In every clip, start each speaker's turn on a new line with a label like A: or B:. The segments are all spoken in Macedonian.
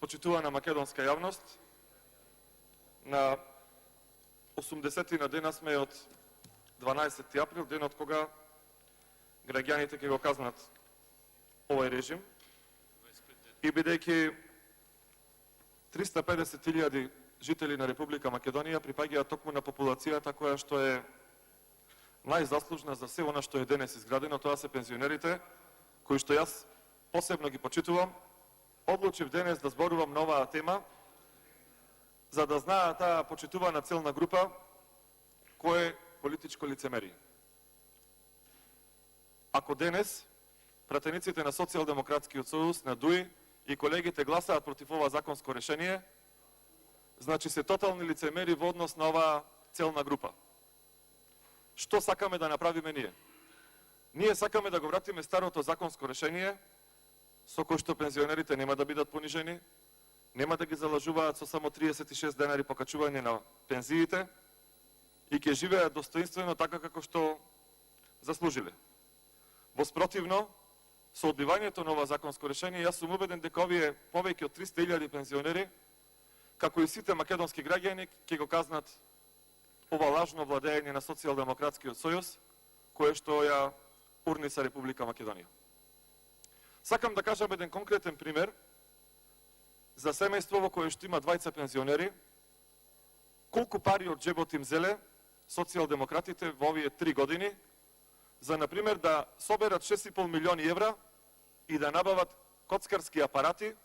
A: почитувана македонска јавност, на 80 дена сме од 12 април, денот кога граѓаните ќе го казнат овој режим, и бидејќи 350.000 жители на Република Македонија припаѓаат токму на популацијата која што е најзаслужна за се она што е денес изградено, тоа се пензионерите, кои што јас посебно ги почитувам, одлучив денес да зборувам на оваа тема, за да знаат таа почитувана целна група кој е политичко лицемерие. Ако денес пратениците на Социјалдемократскиот сојуз, на ДУИ и колегите гласаат против ова законско решение, значи се тотални лицемери во однос на оваа целна група. Што сакаме да направиме ние? Ние сакаме да го вратиме старото законско решение, со кој што пензионерите нема да бидат понижени, нема да ги залажуваат со само 36 денари покачување на пензиите и ќе живеат достоинствено така како што заслужиле. Воспротивно, со одбивањето на ова законско решение, јас сум убеден дека овие повеќе од 300.000 пензионери, како и сите македонски граѓани, ќе го казнат ова лажно владење на Социјалдемократскиот сојуз, кое што ја урниса Република Македонија. Сакам да кажам еден конкретен пример за семејство во кое што има двајца пензионери, колку пари од џебот им зеле социјалдемократите во овие 3 години, за, например, да соберат 6,5 милиони евра и да набават коцкарски апарати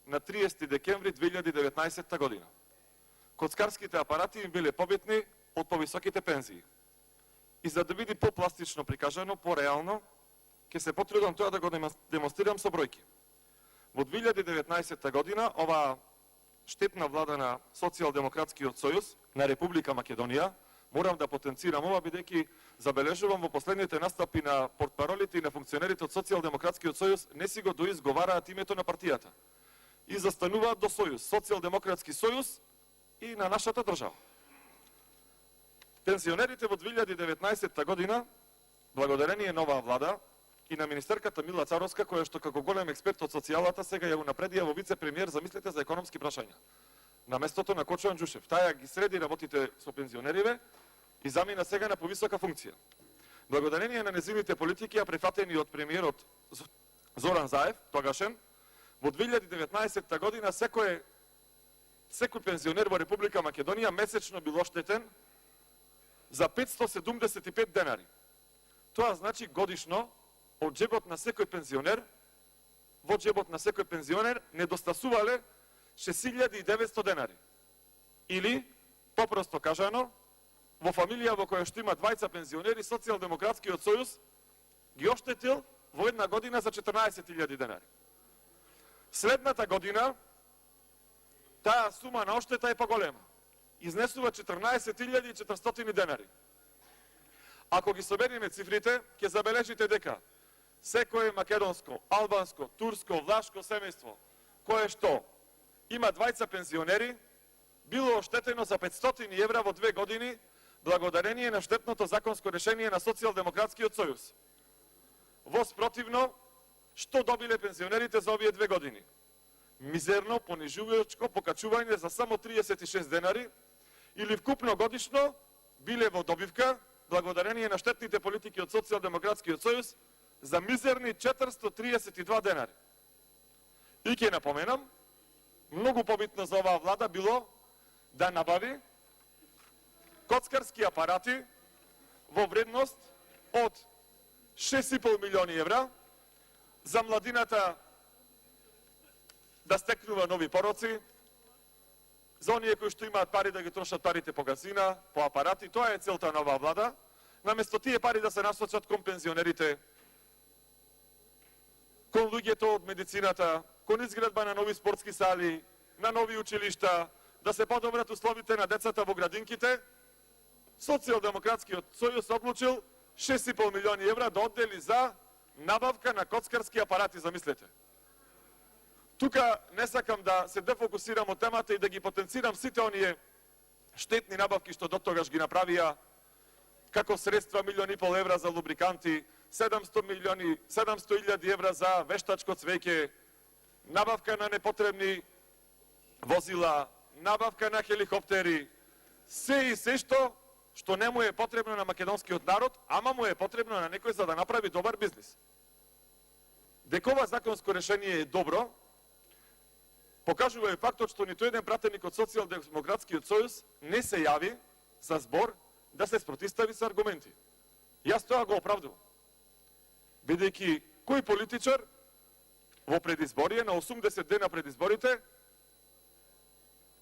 A: на 30 декември 2019 година. Коцкарските апарати им биле побитни од повисоките пензии. И за да биде попластично прикажано, пореално, ќе се потрудам тоа да го демонстрирам со бројки. Во 2019 година, оваа штетна влада на Социјалдемократскиот сојуз на Република Македонија, морам да потенцирам ова, бидејќи забележувам во последните настапи на портпаролите и на функционерите од Социјалдемократскиот сојуз не си го доизговараат името на партијата и застануваат до сојуз, Социјалдемократски сојуз и на нашата држава. Пензионерите во 2019 година, благодарение на оваа влада и на министерката Мила Царовска, која што како голем експерт од социјалата сега ја унапредија во вице-премиер, замислете, за економски прашања. На местото на Кочоан Джушев. Таја ги среди работите со пензионериве и замина сега на повисока функција. Благодарение на незините политики, а прифатени од премиерот Зоран Заев, тогашен, во 2019 година секој пензионер во Република Македонија месечно бил оштетен за 575 денари. Тоа значи годишно од џебот на секој пензионер, во џебот на секој пензионер недостасувале 6.900 денари. Или, попросто кажано, во фамилија во која што има двајца пензионери, Социјалдемократскиот сојуз ги оштетил во една година за 14.000 денари. Следната година, таа сума на оштета е поголема. Изнесува 14.400 денари. Ако ги собериме цифрите, ќе забележите дека секое македонско, албанско, турско, влашко семејство, кое што има двајца пензионери, било оштетено за 500 евра во 2 години, благодарение на штетното законско решение на Социјалдемократскиот сојуз. Воспротивно, што добиле пензионерите за овие 2 години? Мизерно, понижувачко покачување за само 36 денари, или вкупно годишно биле во добивка, благодарение на штетните политики од Социјалдемократскиот сојуз, за мизерни 432 денари. И ќе напоменам, многу побитно за оваа влада било да набави коцкарски апарати во вредност од 6,5 милиони евра за младината да стекнува нови пороци, за оние кои што имаат пари да ги трошат парите по газина, по апарати. Тоа е целта на оваа влада. Наместо тие пари да се насочат кон пензионерите, кон луѓето од медицината, кон изградба на нови спортски сали, на нови училишта, да се подобрат условите на децата во градинките, Социјалдемократскиот сојуз одлучил 6,5 милиони евра да оддели за набавка на коцкарски апарати, замислете. Тука не сакам да се дефокусирам од темата и да ги потенцирам сите оние штетни набавки што доттогаш ги направија, како средства 1,5 милиони евра за лубриканти, 700.000 евра за вештачко цвеќе, набавка на непотребни возила, набавка на хеликоптери, се и се што не му е потребно на македонскиот народ, ама му е потребно на некој за да направи добар бизнис. Дека ова законско решение е добро, покажува и фактот што ниту еден пратеник од Социјалдемократскиот сојуз не се јави за збор да се спротистави со аргументи. Јас тоа го оправдувам. Бидејќи кој политичар во предизборие, на 80 дена пред изборите,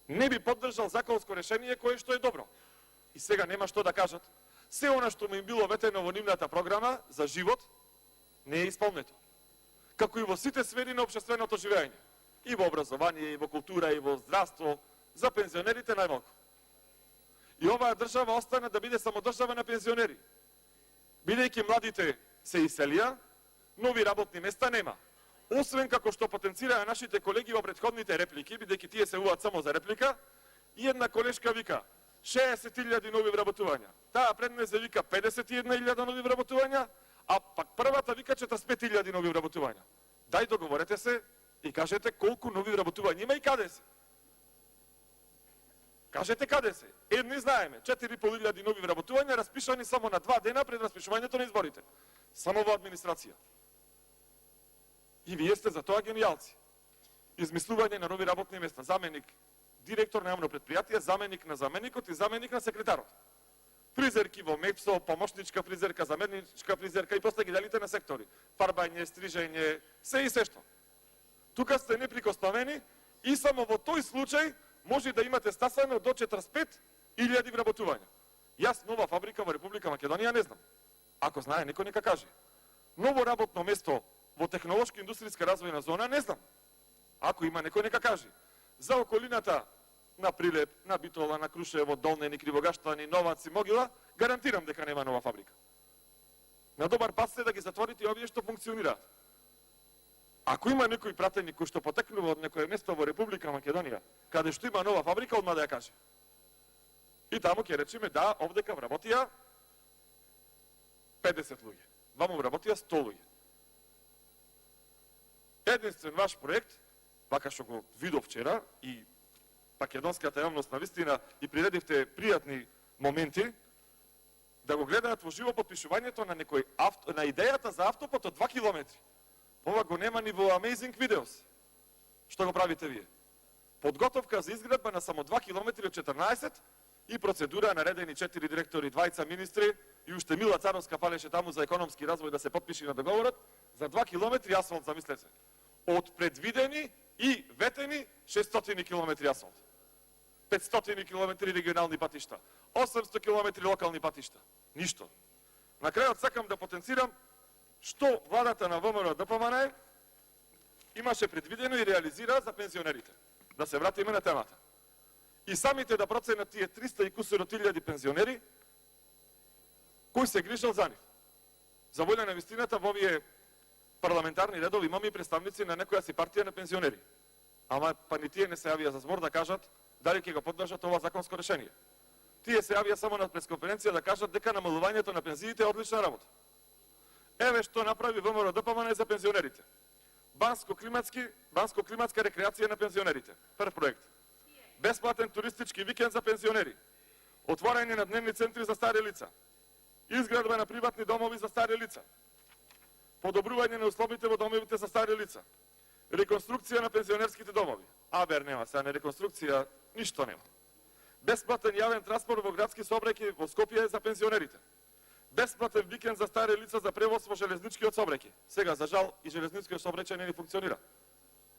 A: не би поддржал законско решение кое што е добро. И сега нема што да кажат. Се она што му им било ветено во нивната програма за живот не е исполнето. Како и во сите сфери на општественото живење. И во образование, и во култура, и во здравство, за пензионерите најмалку. И оваа држава остана да биде само држава на пензионери. Бидејќи младите се иселија, нови работни места нема. Освен како што потенцираа нашите колеги во претходните реплики, бидејќи тие се уват само за реплика, и една колешка вика 60.000 нови вработувања. Таа пред мене вика 51.000 нови вработувања, а пак првата вика 45.000 нови вработувања. Дај договорете се и кажете колку нови вработувања има и каде се. Кажете каде се. Едни знаеме, 4.500 нови вработувања распишани само на 2 дена пред распишувањето на изборите. Само во администрација. И вие сте за тоа генијалци. Измислување на нови работни места. Заменик, директор на јавно предпријатие, заменик на заменикот и заменик на секретарот. Фризерки во МЕПСО, помошничка фризерка, заменичка фризерка и после ги делите на сектори. Фарбање, стрижење, се и се што. Тука сте неприкосновени и само во тој случај може да имате стасано до 45.000 вработувања. Јас нова фабрика во Република Македонија не знам. Ако знае, некој нека каже. Ново работно место во технолошко-индустријска развојна зона не знам. Ако има некој нека каже. За околината на Прилеп, на Битола, на Крушево, Долнени, Кривогаштани, Новаци, Могила, гарантирам дека нема нова фабрика. На добар пат сте да ги затворите овие што функционираат. Ако има некој пратеник кој што потекнува од некое место во Република Македонија, каде што има нова фабрика, одма да ја каже. И таму ќе речеме да, овдека вработија 50 луѓе. Ваму вработија 100 луѓе. Единствен ваш проект, вака што го видов вчера и македонската јавност навистина и приредивте пријатни моменти, да го гледаат во живо подпишувањето на некој на идејата за автопот од 2 километри. Ова го нема ни во Amazing Videos. Што го правите вие? Подготовка за изградба на само 2 километри од 14 и процедура наредени 4 директори, 2 министри и уште Мила Царовска фалеше таму за економски развој да се потпиши на договорот за 2 километри асфалт, замислете. Од предвидени и ветени 600 километри асфалт. 500 километри регионални патишта, 800 километри локални патишта. Ништо. На крајот сакам да потенцирам што владата на ВМРО ДПМН имаше предвидено и реализира за пензионерите. Да се вратиме на темата. И самите да проценат тие 300 и кусуро илјади пензионери, кој се грижал за нив. За волја на вистината, во овие парламентарни редови имаме и представници на некоја си партија на пензионери. Ама па ни тие не се јавија за збор да кажат дали ќе го поддржат ова законско решение. Тие се јавија само на пресконференција да кажат дека намалувањето на пензиите е одлична работа. Еве што направи ВМРО ДПМН за пензионерите. Банско-климатска рекреација на пензионерите. Прв проект. Бесплатен туристички викенд за пензионери. Отворање на дневни центри за стари лица. Изградба на приватни домови за стари лица. Подобрување на условите во домовите за стари лица. Реконструкција на пензионерските домови. Абер нема, сега не реконструкција, ништо нема. Бесплатен јавен транспорт во градски сообраќај во Скопје за пензионерите. Бесплатен викенд за стари лица за превоз во железничкиот сообраќај. Сега, за жал, и железничкиот сообраќај не функционира.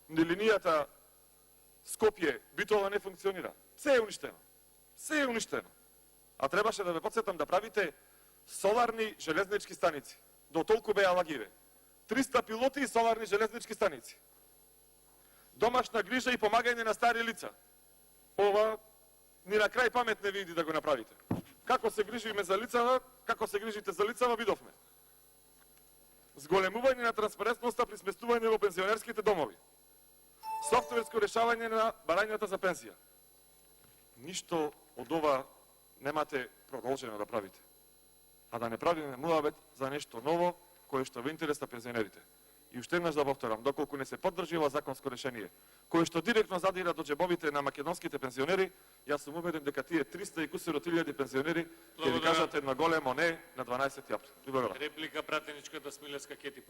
A: Ни линијата Скопје, Битола не функционира. Се е уништено. Се е уништено. А требаше да ве потсетам да правите соларни железнички станици. До толку беа лагиве. 300 пилоти и соларни железнички станици. Домашна грижа и помагање на стари лица. Ова ни на крај памет не види да го направите. Како се грижиме за лицава, како се грижите за лицава, видовме. Зголемување на транспарентноста при сместување во пензионерските домови. Софтверско решавање на барањата за пензија. Ништо од ова немате продолжено да правите. А да не правиме муавет за нешто ново, кое што во интерес на пензионерите. И уште еднаш да повторам, доколку не се поддржи ова законско решение, кое што директно задира до џебовите на македонските пензионери, јас сум убеден дека тие 300 и кусуро илјади пензионери ќе ви кажат едно големо не на 12 април. Ви благодарам.
B: Реплика пратеничката Смилевска Кети.